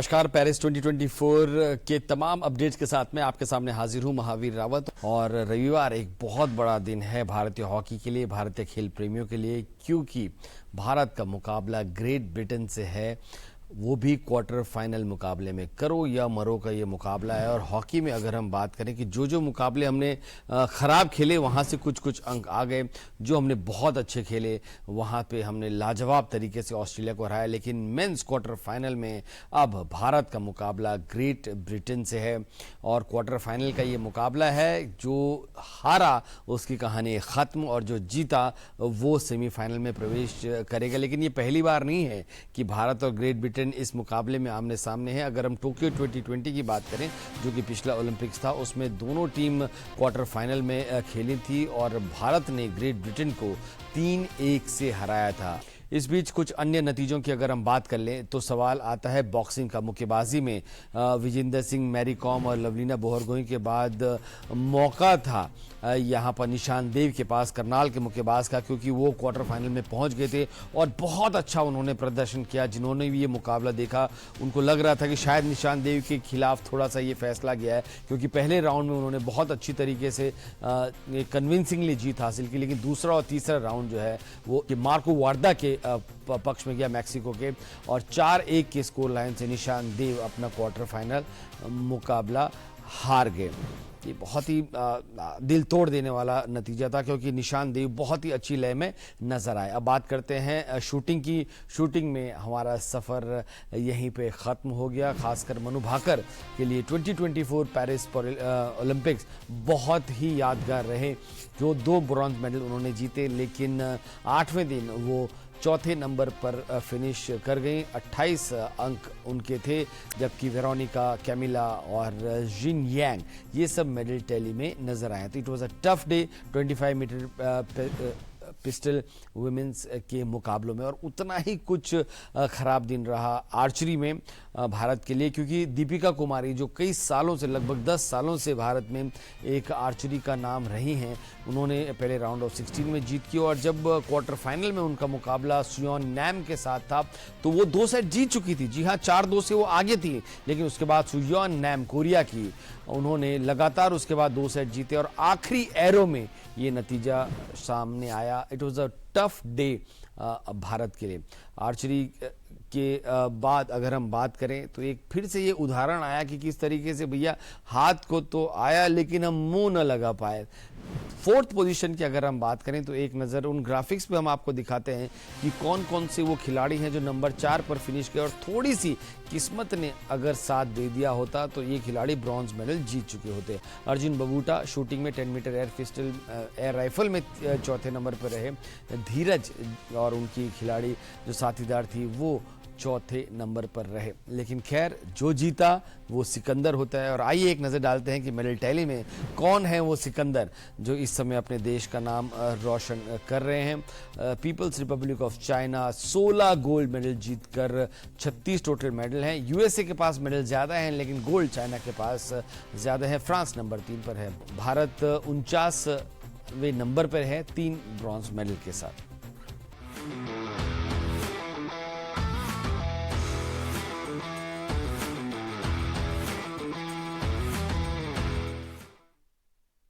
नमस्कार। पेरिस 2024 के तमाम अपडेट्स के साथ में आपके सामने हाजिर हूं, महावीर रावत। और रविवार एक बहुत बड़ा दिन है भारतीय हॉकी के लिए, भारतीय खेल प्रेमियों के लिए, क्योंकि भारत का मुकाबला ग्रेट ब्रिटेन से है, वो भी क्वार्टर फाइनल मुकाबले में। करो या मरो का ये मुकाबला है। और हॉकी में अगर हम बात करें कि जो मुकाबले हमने ख़राब खेले वहाँ से कुछ अंक आ गए, जो हमने बहुत अच्छे खेले वहाँ पे हमने लाजवाब तरीके से ऑस्ट्रेलिया को हराया। लेकिन मेंस क्वार्टर फाइनल में अब भारत का मुकाबला ग्रेट ब्रिटेन से है और क्वार्टर फाइनल का ये मुकाबला है। जो हारा उसकी कहानी ख़त्म और जो जीता वो सेमीफाइनल में प्रवेश करेगा। लेकिन ये पहली बार नहीं है कि भारत और ग्रेट ब्रिटेन इस मुकाबले में आमने सामने है। अगर हम टोक्यो 2020 की बात करें, जो कि पिछला ओलंपिक्स था, उसमें दोनों टीम क्वार्टर फाइनल में खेली थी और भारत ने ग्रेट ब्रिटेन को 3-1 से हराया था। इस बीच कुछ अन्य नतीजों की अगर हम बात कर लें तो सवाल आता है बॉक्सिंग का। मुक्केबाजी में विजेंदर सिंह, मैरी कॉम और लवलीना बोरगोहेन के बाद मौका था यहाँ पर निशान देव के पास, करनाल के मुक्केबाज का, क्योंकि वो क्वार्टर फाइनल में पहुँच गए थे और बहुत अच्छा उन्होंने प्रदर्शन किया। जिन्होंने भी ये मुकाबला देखा उनको लग रहा था कि शायद निशान देव के खिलाफ थोड़ा सा ये फैसला गया है, क्योंकि पहले राउंड में उन्होंने बहुत अच्छी तरीके से कन्विंसिंगली जीत हासिल की। लेकिन दूसरा और तीसरा राउंड जो है वो मार्को वार्दा के पक्ष में गया, मैक्सिको के, और 4-1 के स्कोर लाइन से निशान देव अपना क्वार्टर फाइनल मुकाबला हार गए। ये बहुत ही दिल तोड़ देने वाला नतीजा था, क्योंकि निशान देव बहुत ही अच्छी लय में नजर आए। अब बात करते हैं शूटिंग की। शूटिंग में हमारा सफ़र यहीं पे ख़त्म हो गया। खासकर मनु भाकर के लिए 2024 पेरिस ओलंपिक्स बहुत ही यादगार रहे। जो 2 ब्रॉन्ज मेडल उन्होंने जीते, लेकिन 8वें दिन वो चौथे नंबर पर फिनिश कर गई। 28 अंक उनके थे, जबकि वेरोनिका, कैमिला और जिन यांग ये सब मेडल टैली में नजर आए। तो it was a tough day 25 metre pistol women's के मुकाबलों में। और उतना ही कुछ खराब दिन रहा आर्चरी में भारत के लिए, क्योंकि दीपिका कुमारी, जो कई सालों से, लगभग 10 सालों से भारत में एक आर्चरी का नाम रही हैं, उन्होंने पहले राउंड ऑफ 16 में जीत की। और जब क्वार्टर फाइनल में उनका मुकाबला सुयोन नैम के साथ था तो वो 2 सेट जीत चुकी थी। जी हाँ, 4-2 से वो आगे थी, लेकिन उसके बाद सुयोन नैम, कोरिया की, उन्होंने लगातार उसके बाद 2 सेट जीते और आखिरी एरो में ये नतीजा सामने आया। It was a tough day Bharat के लिए। आर्चरी के बाद अगर हम बात करें तो एक फिर से ये उदाहरण आया कि किस तरीके से भैया हाथ को तो आया लेकिन हम मुंह न लगा पाए। 4th पोजीशन की अगर हम बात करें तो एक नज़र उन ग्राफिक्स पे हम आपको दिखाते हैं कि कौन कौन से वो खिलाड़ी हैं जो नंबर 4 पर फिनिश किए। और थोड़ी सी किस्मत ने अगर साथ दे दिया होता तो ये खिलाड़ी ब्रॉन्ज मेडल जीत चुके होते। अर्जुन बबूटा शूटिंग में 10 मीटर एयर राइफल में 4थे नंबर पर रहे। धीरज और उनकी खिलाड़ी जो साथीदार थी वो 4थे नंबर पर रहे। लेकिन खैर, जो जीता वो सिकंदर होता है। और आइए एक नज़र डालते हैं कि मेडल टैली में कौन है वो सिकंदर जो इस समय अपने देश का नाम रोशन कर रहे हैं। People's Republic of China 16 gold medal जीतकर 36 टोटल मेडल हैं। यूएसए के पास मेडल ज़्यादा हैं, लेकिन गोल्ड चाइना के पास ज़्यादा है। फ्रांस नंबर 3 पर है। भारत 49वें नंबर पर है 3 ब्रॉन्ज मेडल के साथ।